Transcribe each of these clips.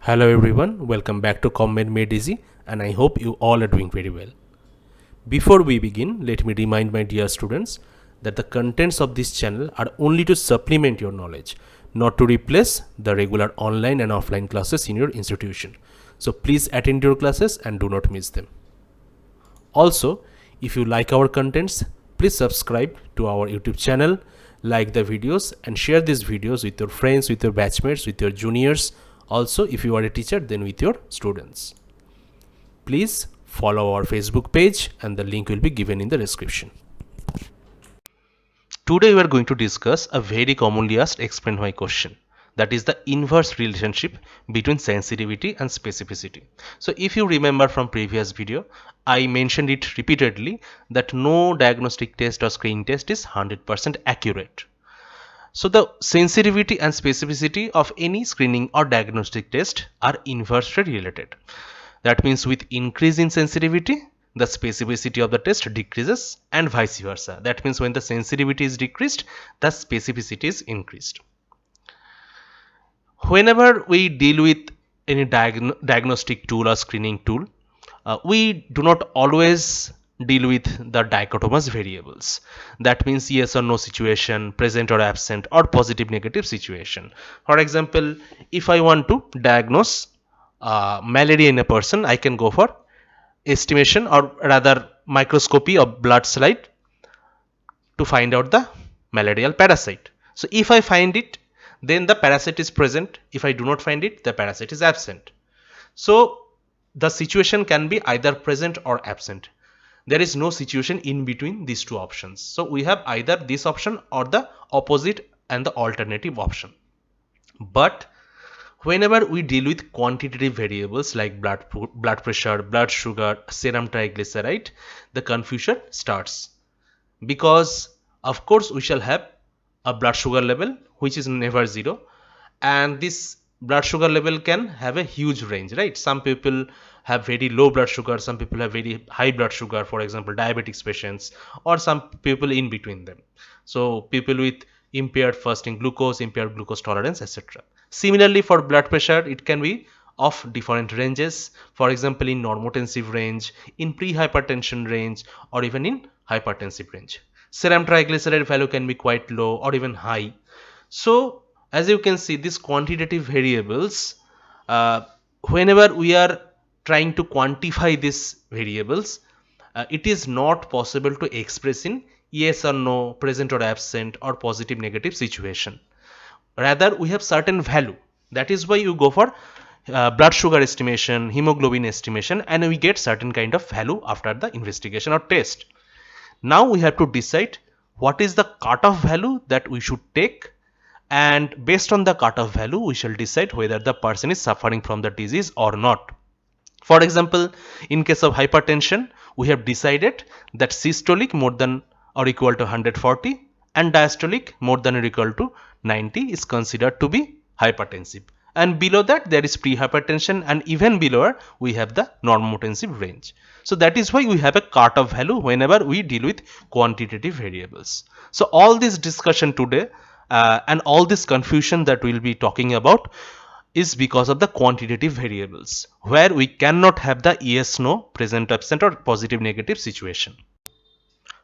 Hello everyone, welcome back to CMME Easy, and I hope you all are doing very well. Before we begin, let me remind my dear students that the contents of this channel are only to supplement your knowledge, not to replace the regular online and offline classes in your institution. So please attend your classes and do not miss them. Also, if you like our contents, please subscribe to our YouTube channel, like the videos and share these videos with your friends, with your batchmates, with your juniors. Also, if you are a teacher, then with your students. Please follow our Facebook page and the link will be given in the description. Today we are going to discuss a very commonly asked explain why question, that is the inverse relationship between sensitivity and specificity. So if you remember from previous video, I mentioned it repeatedly that no diagnostic test or screening test is 100% accurate. So the sensitivity and specificity of any screening or diagnostic test are inversely related. That means with increase in sensitivity, the specificity of the test decreases and vice versa. That means when the sensitivity is decreased, the specificity is increased. Whenever we deal with any diagnostic tool or screening tool, we do not always deal with the dichotomous variables. That means yes or no situation, present or absent, or positive negative situation. For example, if I want to diagnose malaria in a person, I can go for estimation or rather microscopy of blood slide to find out the malarial parasite. So if I find it, then the parasite is present. If I do not find it, the parasite is absent. So the situation can be either present or absent. There is no situation in between these two options. So we have either this option or the opposite and the alternative option. But whenever we deal with quantitative variables like blood pressure, blood sugar, serum triglyceride, the confusion starts. Because of course we shall have a blood sugar level which is never zero, and this blood sugar level can have a huge range, right? Some people have very low blood sugar, some people have very high blood sugar, for example diabetics patients, or some people in between them. So people with impaired fasting glucose, impaired glucose tolerance, etc. Similarly for blood pressure, it can be of different ranges, for example in normotensive range, in pre-hypertension range, or even in hypertensive range. Serum triglyceride value can be quite low or even high. So as you can see, these quantitative variables, whenever we are trying to quantify these variables, it is not possible to express in yes or no, present or absent, or positive negative situation. Rather we have certain value. That is why you go for blood sugar estimation, hemoglobin estimation, and we get certain kind of value after the investigation or test. Now we have to decide what is the cutoff value that we should take, and based on the cutoff value we shall decide whether the person is suffering from the disease or not. For example, in case of hypertension, we have decided that systolic more than or equal to 140 and diastolic more than or equal to 90 is considered to be hypertensive, and below that there is pre-hypertension, and even below we have the normotensive range. So that is why we have a cutoff value whenever we deal with quantitative variables. So all this discussion today and all this confusion that we'll be talking about is because of the quantitative variables, where we cannot have the yes no, present absent, or positive negative situation.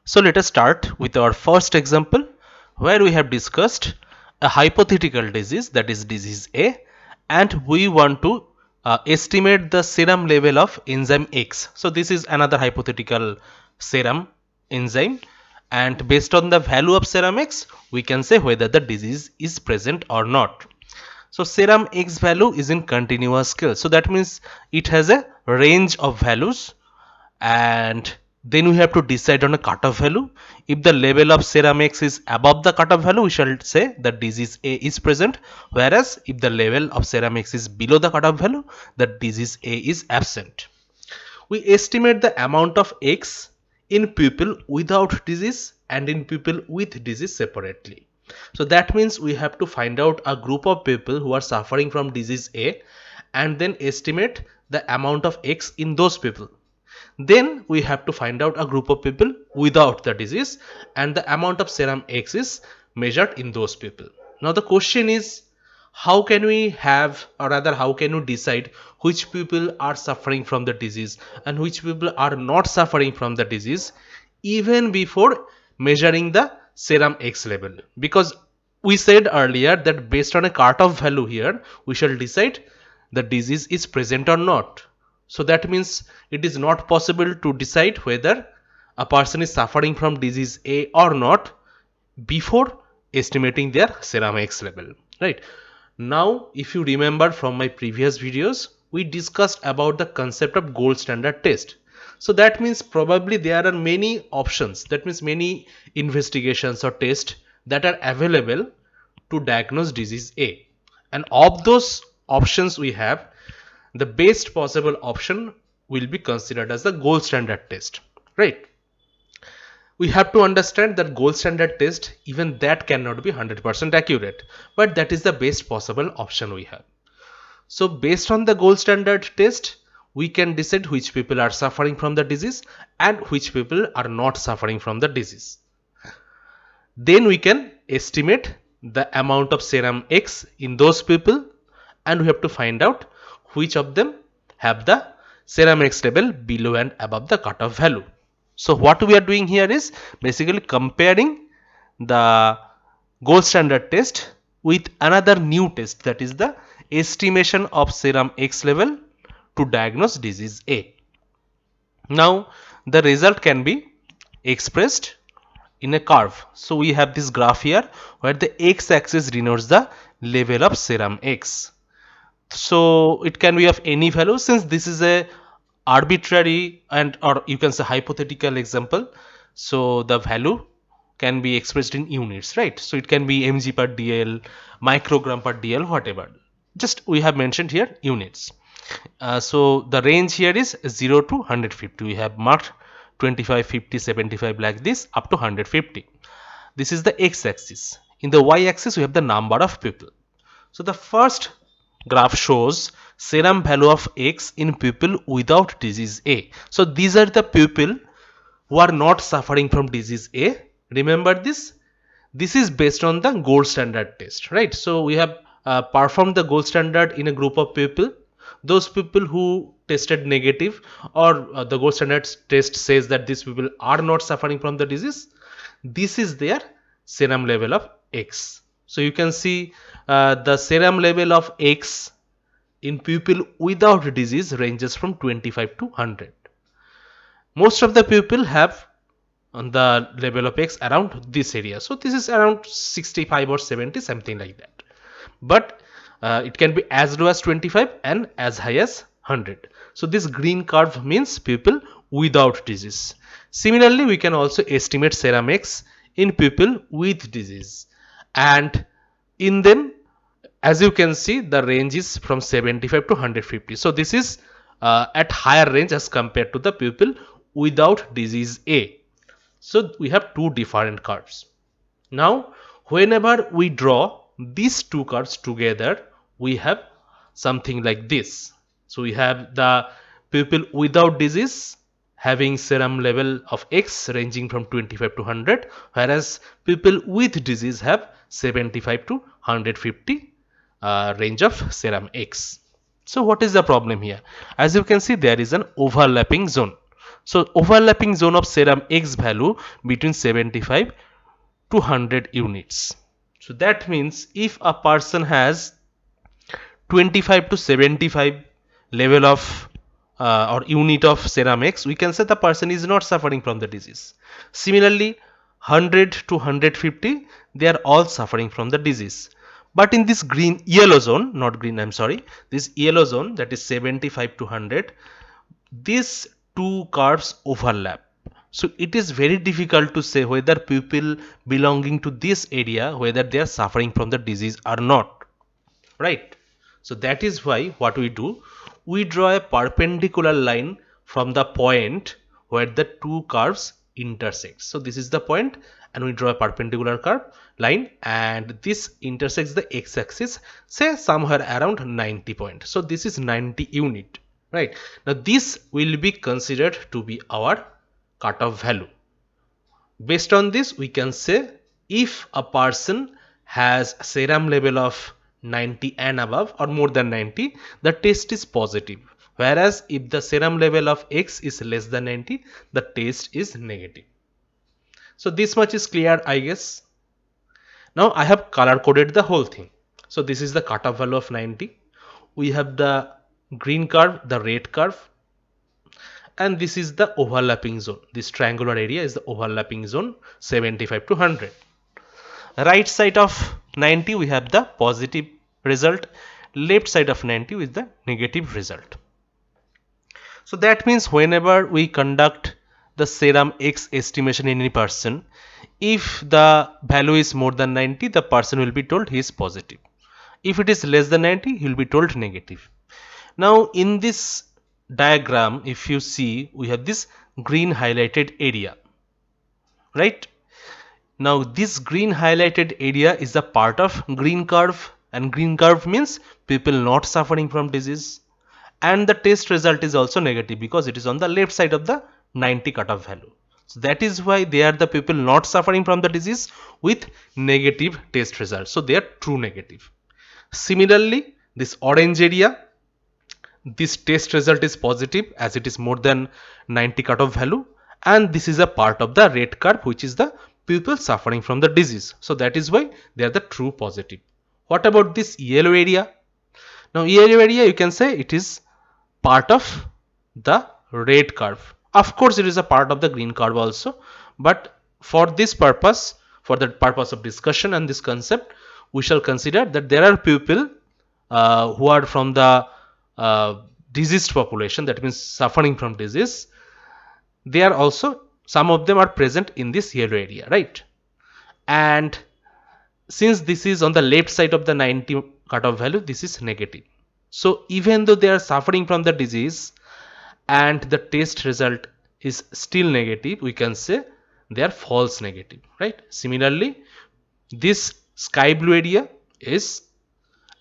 So let us start with our first example, where we have discussed a hypothetical disease, that is disease A, and we want to estimate the serum level of enzyme X. So this is another hypothetical serum enzyme, and based on the value of serum X, we can say whether the disease is present or not. So serum X value is in continuous scale, so that means it has a range of values, and then we have to decide on a cutoff value. If the level of serum X is above the cutoff value, we shall say that disease A is present, whereas if the level of serum X is below the cutoff value, that disease A is absent. We estimate the amount of X in people without disease and in people with disease separately. So that means we have to find out a group of people who are suffering from disease A and then estimate the amount of X in those people. Then we have to find out a group of people without the disease, and the amount of serum X is measured in those people. Now the question is, how can we have, or rather how can we decide which people are suffering from the disease and which people are not suffering from the disease even before measuring the serum X level? Because we said earlier that based on a cutoff value here we shall decide the disease is present or not. So that means it is not possible to decide whether a person is suffering from disease A or not before estimating their serum X level, right? Now, if you remember from my previous videos, we discussed about the concept of gold standard test. So that means probably there are many options, that means many investigations or tests that are available to diagnose disease A. And of those options we have, the best possible option will be considered as the gold standard test, right? We have to understand that gold standard test, even that cannot be 100% accurate, but that is the best possible option we have. So based on the gold standard test, we can decide which people are suffering from the disease and which people are not suffering from the disease. Then we can estimate the amount of serum X in those people, and we have to find out which of them have the serum X level below and above the cutoff value. So what we are doing here is basically comparing the gold standard test with another new test, that is the estimation of serum X level to diagnose disease A. Now the result can be expressed in a curve. So we have this graph here where the x-axis denotes the level of serum X. So it can be of any value, since this is a arbitrary and or you can say hypothetical example. So the value can be expressed in units, right? So it can be mg per dl, microgram per dl, whatever. Just we have mentioned here units. So the range here is 0 to 150. We have marked 25, 50, 75 like this up to 150. This is the x-axis. In the y-axis we have the number of people. So the first graph shows serum value of X in people without disease A. So these are the people who are not suffering from disease A. Remember this? This is based on the gold standard test, right? So we have performed the gold standard in a group of people. Those people who tested negative, or the gold standard test says that these people are not suffering from the disease. This is their serum level of X. So you can see the serum level of X in people without disease ranges from 25 to 100. Most of the people have on the level of X around this area. So this is around 65 or 70, something like that. But it can be as low as 25 and as high as 100. So this green curve means people without disease. Similarly, we can also estimate serum X in people with disease, and in them, as you can see, the range is from 75 to 150. So this is at higher range as compared to the people without disease A. So we have two different curves. Now whenever we draw these two curves together, we have something like this. So we have the people without disease having serum level of X ranging from 25 to 100, whereas people with disease have 75 to 150 range of serum X. So what is the problem here? As you can see, there is an overlapping zone. So overlapping zone of serum X value between 75 to 100 units. So that means if a person has 25 to 75 level of or unit of serum X, we can say the person is not suffering from the disease. Similarly, 100 to 150, they are all suffering from the disease. But in this yellow zone, not green, I'm sorry, this yellow zone, that is 75 to 100, these two curves overlap. So it is very difficult to say whether people belonging to this area, whether they are suffering from the disease or not, right? So that is why what we do, we draw a perpendicular line from the point where the two curves intersect. So this is the point, and we draw a perpendicular curve line, and this intersects the x-axis, say somewhere around 90 point. So this is 90 unit, right? Now this will be considered to be our cutoff value. Based on this, we can say if a person has serum level of 90 and above or more than 90, the test is positive. Whereas if the serum level of X is less than 90, the test is negative. So this much is clear, I guess. Now I have color coded the whole thing. So this is the cutoff value of 90. We have the green curve, the red curve, and this is the overlapping zone. This triangular area is the overlapping zone 75 to 100. Right side of 90 we have the positive result, left side of 90 is the negative result. So that means whenever we conduct the serum X estimation in any person, if the value is more than 90, the person will be told he is positive. If it is less than 90, he will be told negative. Now in this diagram, if you see, we have this green highlighted area, right? Now this green highlighted area is a part of green curve, and green curve means people not suffering from disease, and the test result is also negative because it is on the left side of the 90 cutoff value. So that is why they are the people not suffering from the disease with negative test result. So they are true negative. Similarly, this orange area, this test result is positive as it is more than 90 cutoff value, and this is a part of the red curve which is the people suffering from the disease. So that is why they are the true positive. What about this yellow area? Now yellow area, you can say it is part of the red curve. Of course it is a part of the green curve also, but for this purpose, for the purpose of discussion and this concept, we shall consider that there are people who are from the diseased population, that means suffering from disease. They are also, some of them are present in this yellow area, right? And since this is on the left side of the 90 cutoff value, this is negative. So even though they are suffering from the disease and the test result is still negative, we can say they are false negative, right? Similarly, this sky blue area is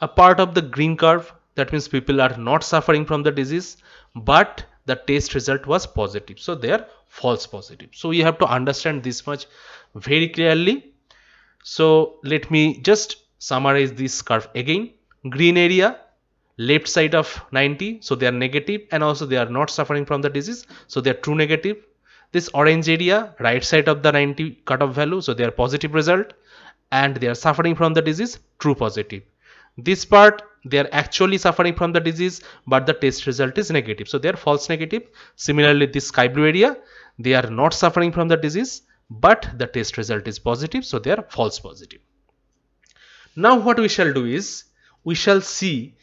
a part of the green curve, that means people are not suffering from the disease, but the test result was positive, so they are false positive. So you have to understand this much very clearly. So let me just summarize this curve again. Green area, left side of 90, so they are negative, and also they are not suffering from the disease, so they are true negative. This orange area, right side of the 90 cutoff value, so they are positive result, and they are suffering from the disease, true positive. This part, they are actually suffering from the disease, but the test result is negative, so they are false negative. Similarly, this sky blue area, they are not suffering from the disease, but the test result is positive, so they are false positive. Now what we shall do is, we shall see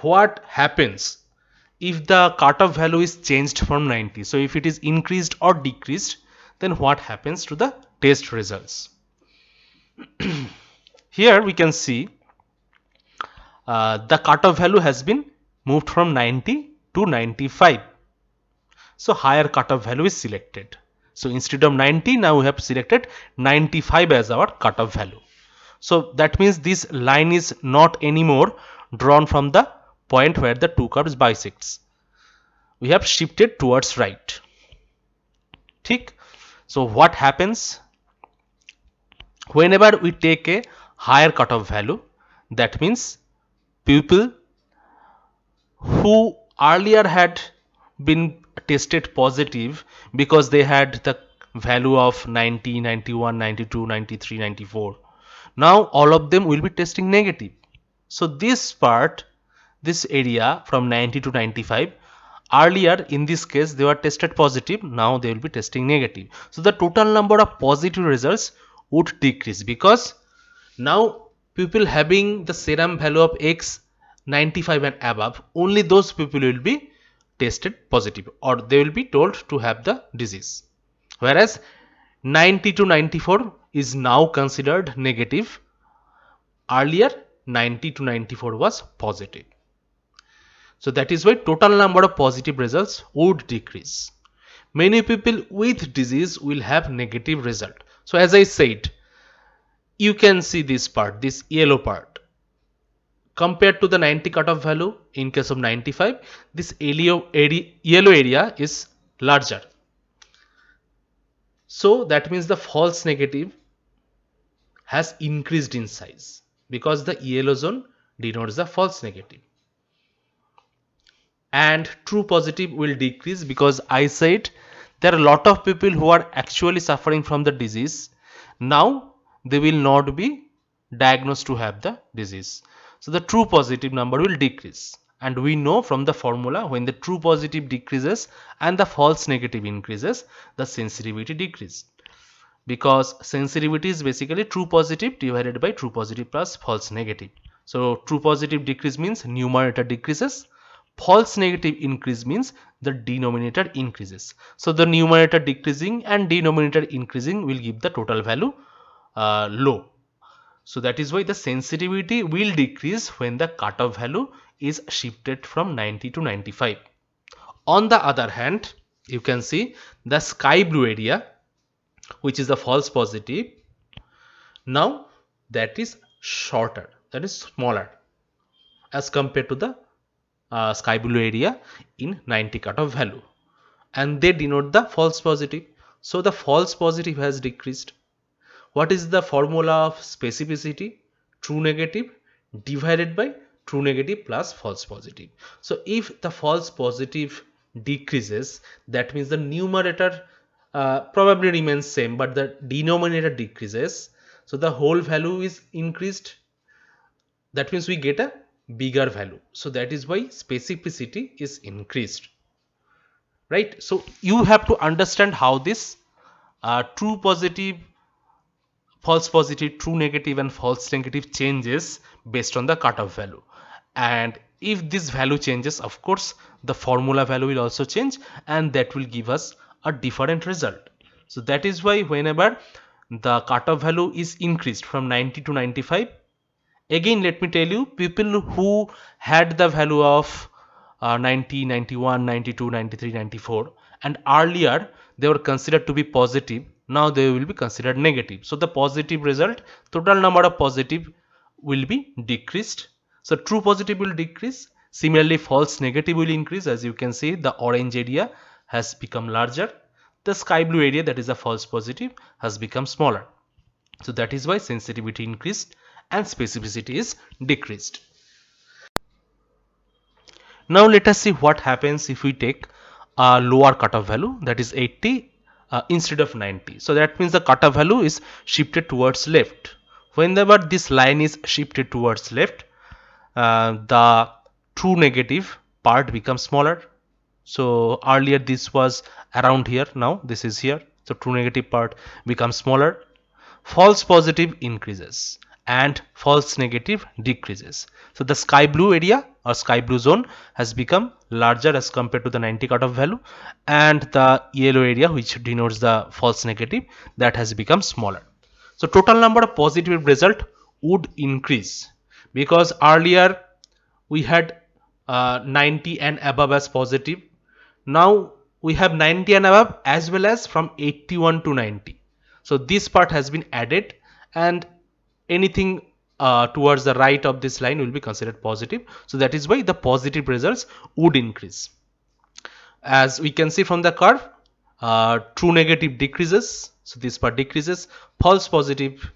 what happens if the cutoff value is changed from 90. So if it is increased or decreased, then what happens to the test results. Here we can see the cutoff value has been moved from 90 to 95. So higher cutoff value is selected. So instead of 90, now we have selected 95 as our cutoff value. So that means this line is not anymore drawn from the point where the two curves bisects. We have shifted towards right. Thik? So what happens whenever we take a higher cutoff value? That means people who earlier had been tested positive because they had the value of 90, 91, 92, 93, 94. Now all of them will be testing negative. So this part, this area from 90 to 95, earlier in this case they were tested positive, now they will be testing negative. So the total number of positive results would decrease, because now people having the serum value of X 95 and above, only those people will be tested positive, or they will be told to have the disease. Whereas 90 to 94 is now considered negative. Earlier 90 to 94 was positive. So that is why total number of positive results would decrease. Many people with disease will have negative result. So as I said, you can see this part, this yellow part. Compared to the 90 cutoff value, in case of 95, this yellow area is larger. So that means the false negative has increased in size, because the yellow zone denotes the false negative. And true positive will decrease because I said there are a lot of people who are actually suffering from the disease. Now they will not be diagnosed to have the disease. So the true positive number will decrease. And we know from the formula, when the true positive decreases and the false negative increases, the sensitivity decreases. Because sensitivity is basically true positive divided by true positive plus false negative. So true positive decrease means numerator decreases, false negative increase means the denominator increases. So the numerator decreasing and denominator increasing will give the total value low. So that is why the sensitivity will decrease when the cutoff value is shifted from 90 to 95. On the other hand, you can see the sky blue area, which is the false positive, now that is shorter, that is smaller as compared to the sky blue area in 90 cutoff value, and they denote the false positive. So the false positive has decreased. What is the formula of specificity? True negative divided by true negative plus false positive. So if the false positive decreases, that means the numerator probably remains same, but the denominator decreases. So the whole value is increased. That means we get a bigger value. So that is why specificity is increased. Right? So you have to understand how this true positive, false positive, true negative and false negative changes based on the cutoff value. And if this value changes, of course the formula value will also change, and that will give us a different result. So that is why whenever the cutoff value is increased from 90 to 95, again let me tell you, people who had the value of 90, 91, 92, 93, 94 and earlier they were considered to be positive, now they will be considered negative. So the positive result, total number of positive will be decreased. So true positive will decrease. Similarly, false negative will increase. As you can see, the orange area has become larger. The sky blue area, that is a false positive, has become smaller. So that is why sensitivity increased and specificity is decreased. Now let us see what happens if we take a lower cutoff value, that is 80 instead of 90. So that means the cutoff value is shifted towards left. Whenever this line is shifted towards left, the true negative part becomes smaller. So earlier this was around here, now this is here. So true negative part becomes smaller. False positive increases and false negative decreases. So the sky blue area or sky blue zone has become larger as compared to the 90 cutoff value, and the yellow area, which denotes the false negative, that has become smaller. So total number of positive result would increase because earlier we had 90 and above as positive. Now we have 90 and above as well as from 81 to 90. So this part has been added, and anything towards the right of this line will be considered positive. So that is why the positive results would increase. As we can see from the curve, true negative decreases, so this part decreases. False positive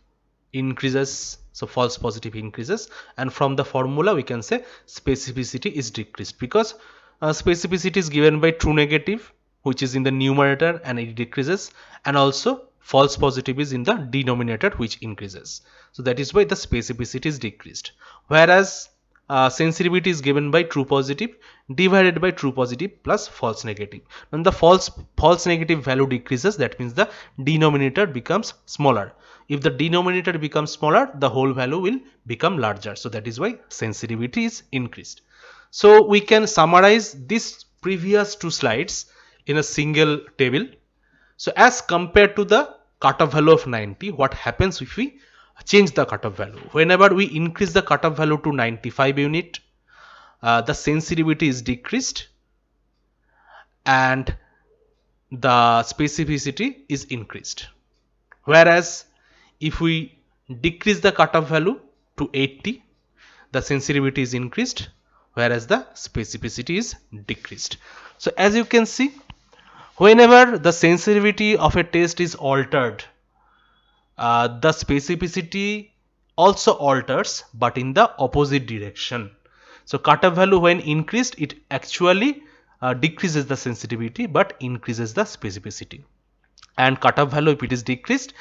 increases, so false positive increases. And from the formula we can say specificity is decreased because specificity is given by true negative, which is in the numerator, and it decreases, and also false positive is in the denominator, which increases. So that is why the specificity is decreased. Whereas sensitivity is given by true positive divided by true positive plus false negative. When the false negative value decreases, that means the denominator becomes smaller. If the denominator becomes smaller, the whole value will become larger. So that is why sensitivity is increased. So we can summarize this previous two slides in a single table. So as compared to the cutoff value of 90, what happens if we change the cutoff value? Whenever we increase the cutoff value to 95 unit, the sensitivity is decreased and the specificity is increased. Whereas if we decrease the cutoff value to 80, the sensitivity is increased, whereas the specificity is decreased. So as you can see, whenever the sensitivity of a test is altered, the specificity also alters but in the opposite direction. So cutoff value when increased, it actually decreases the sensitivity but increases the specificity, and cutoff value if it is decreased,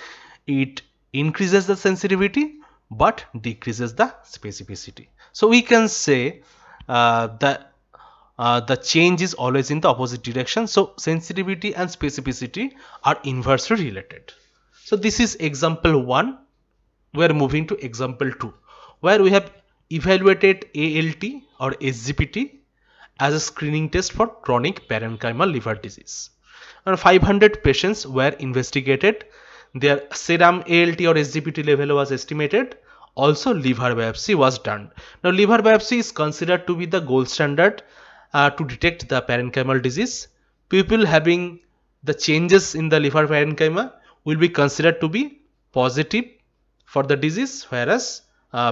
it increases the sensitivity but decreases the specificity. So we can say the change is always in the opposite direction. So sensitivity and specificity are inversely related. So this is example 1. We are moving to example 2, where we have evaluated ALT or SGPT as a screening test for chronic parenchymal liver disease. And 500 patients were investigated. Their serum ALT or SGPT level was estimated. Also, liver biopsy was done. Now, liver biopsy is considered to be the gold standard to detect the parenchymal disease. People having the changes in the liver parenchyma will be considered to be positive for the disease, whereas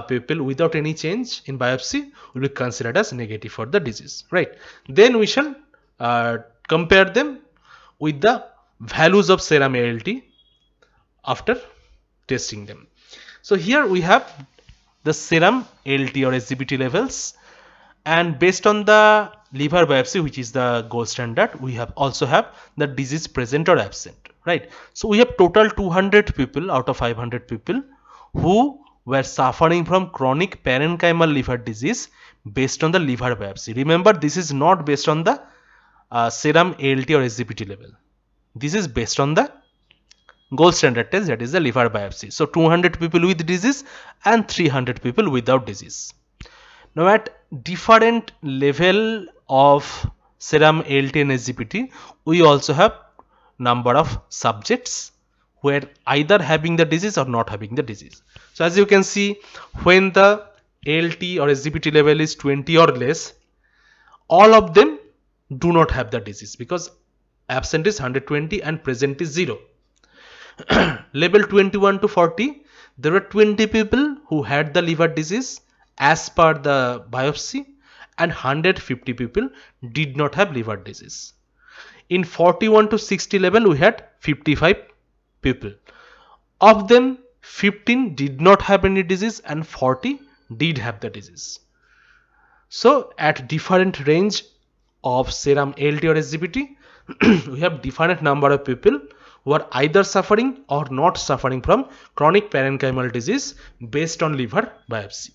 people without any change in biopsy will be considered as negative for the disease, right? Then we shall compare them with the values of serum ALT after testing them. So here we have the serum ALT or SGPT levels, and based on the liver biopsy, which is the gold standard, we have also have the disease present or absent, right? So we have total 200 people out of 500 people who were suffering from chronic parenchymal liver disease based on the liver biopsy. Remember, this is not based on the serum ALT or SGPT level. This is based on the gold standard test, that is the liver biopsy. So 200 people with disease and 300 people without disease. Now at different level of serum ALT and SGPT, we also have number of subjects who are either having the disease or not having the disease. So as you can see, when the ALT or SGPT level is 20 or less, all of them do not have the disease because absent is 120 and present is 0. Level 21 to 40, there were 20 people who had the liver disease as per the biopsy, and 150 people did not have liver disease. In 41 to 60 level, we had 55 people. Of them, 15 did not have any disease and 40 did have the disease. So at different range of serum ALT or SGPT, we have different number of people who are either suffering or not suffering from chronic parenchymal disease based on liver biopsy.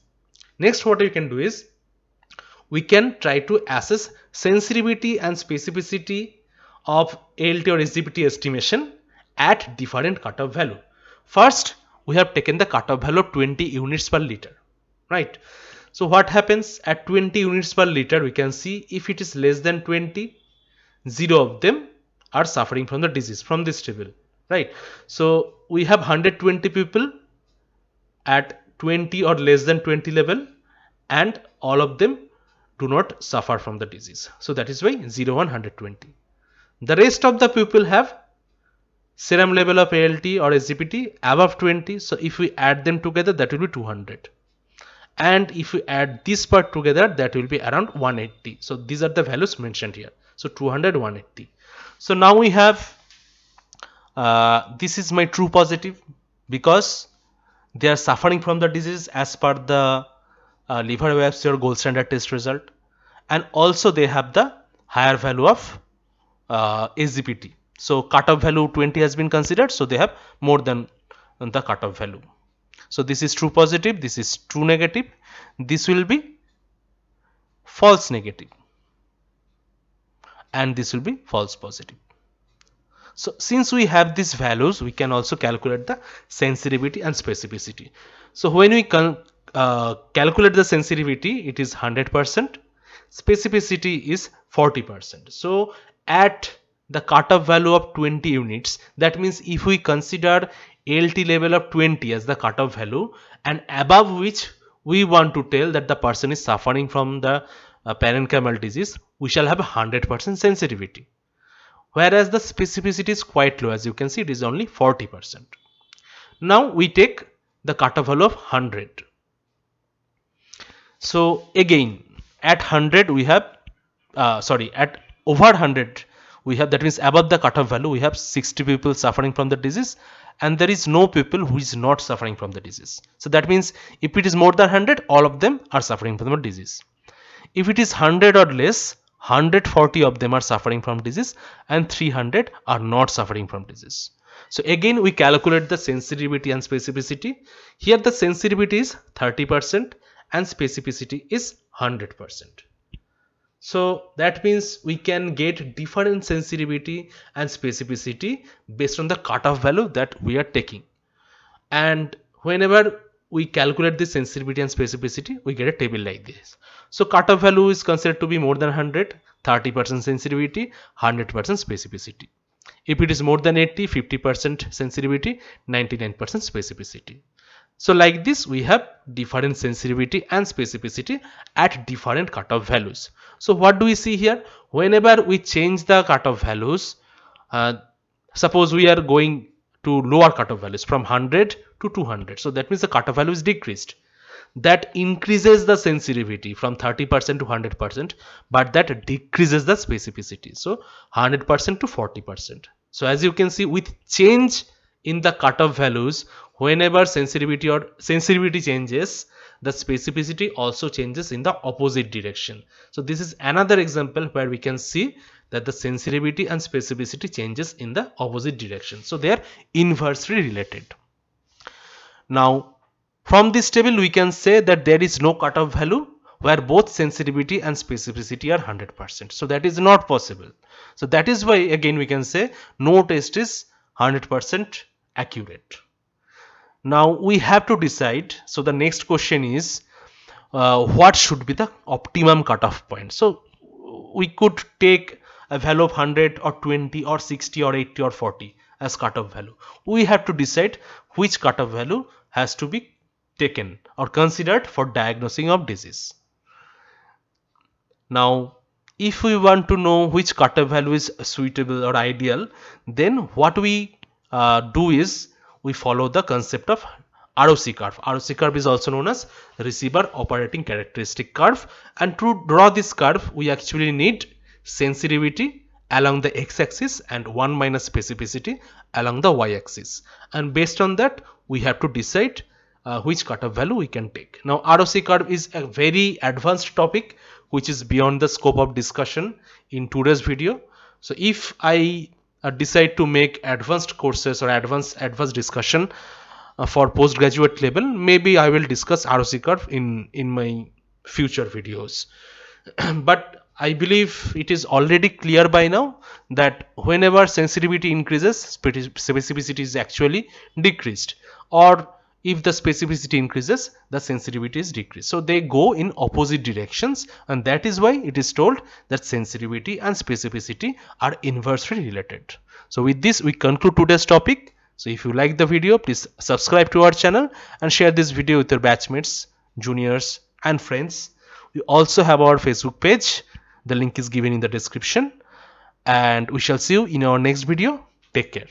Next, what we can do is we can try to assess sensitivity and specificity of ALT or SGPT estimation at different cutoff value. First, we have taken the cutoff value of 20 units per liter, right? So what happens at 20 units per liter? We can see if it is less than 20, 0 of them are suffering from the disease from this table, right? So we have 120 people at 20 or less than 20 level, and all of them do not suffer from the disease. So that is why 0, 120. The rest of the people have serum level of ALT or SGPT above 20. So if we add them together, that will be 200. And if we add this part together, that will be around 180. So these are the values mentioned here. So 200, 180. So now we have, this is my true positive because they are suffering from the disease as per the liver biopsy or gold standard test result, and also they have the higher value of SGPT. So cutoff value 20 has been considered, so they have more than the cutoff value. So this is true positive, this is true negative, this will be false negative, and this will be false positive. So since we have these values, we can also calculate the sensitivity and specificity. So when we calculate the sensitivity, it is 100%, specificity is 40%. So at the cutoff value of 20 units, that means if we consider ALT level of 20 as the cutoff value, and above which we want to tell that the person is suffering from the parenchymal disease, we shall have 100% sensitivity. Whereas the specificity is quite low, as you can see, it is only 40%. Now we take the cutoff value of 100. So again, at 100 we have, at over 100 we have, that means above the cutoff value, we have 60 people suffering from the disease, and there is no people who is not suffering from the disease. So that means if it is more than 100, all of them are suffering from the disease. If it is 100 or less, 140 of them are suffering from disease and 300 are not suffering from disease. So again we calculate the sensitivity and specificity. Here the sensitivity is 30% and specificity is 100%. So that means we can get different sensitivity and specificity based on the cutoff value that we are taking. And whenever we calculate the sensitivity and specificity, we get a table like this. So cutoff value is considered to be more than 100, 30% sensitivity, 100% specificity. If it is more than 80, 50% sensitivity, 99% specificity. So like this, we have different sensitivity and specificity at different cutoff values. So what do we see here? Whenever we change the cutoff values, suppose we are going to lower cutoff values from 100 to 200. So that means the cutoff value is decreased. That increases the sensitivity from 30% to 100%, but that decreases the specificity. So 100% to 40%. So as you can see, with change in the cutoff values, whenever sensitivity changes, the specificity also changes in the opposite direction. So this is another example where we can see that the sensitivity and specificity changes in the opposite direction. So they are inversely related. Now from this table we can say that there is no cutoff value where both sensitivity and specificity are 100%. So that is not possible. So that is why again we can say no test is 100% accurate. Now we have to decide. So the next question is what should be the optimum cutoff point. So we could take a value of 100 or 20 or 60 or 80 or 40 as cutoff value. We have to decide which cutoff value has to be taken or considered for diagnosing of disease. Now if we want to know which cutoff value is suitable or ideal, then what we do is we follow the concept of ROC curve. ROC curve is also known as receiver operating characteristic curve, and to draw this curve we actually need sensitivity along the x-axis and 1 minus specificity along the y-axis, and based on that we have to decide which cutoff value we can take. Now ROC curve is a very advanced topic which is beyond the scope of discussion in today's video. So if I decide to make advanced courses or advanced discussion for postgraduate level, maybe I will discuss ROC curve in my future videos. But I believe it is already clear by now that whenever sensitivity increases, specificity is actually decreased, or if the specificity increases, the sensitivity is decreased. So they go in opposite directions, and that is why it is told that sensitivity and specificity are inversely related. So with this we conclude today's topic. So if you like the video, please subscribe to our channel and share this video with your batchmates, juniors and friends. We also have our Facebook page. The link is given in the description, and we shall see you in our next video. Take care.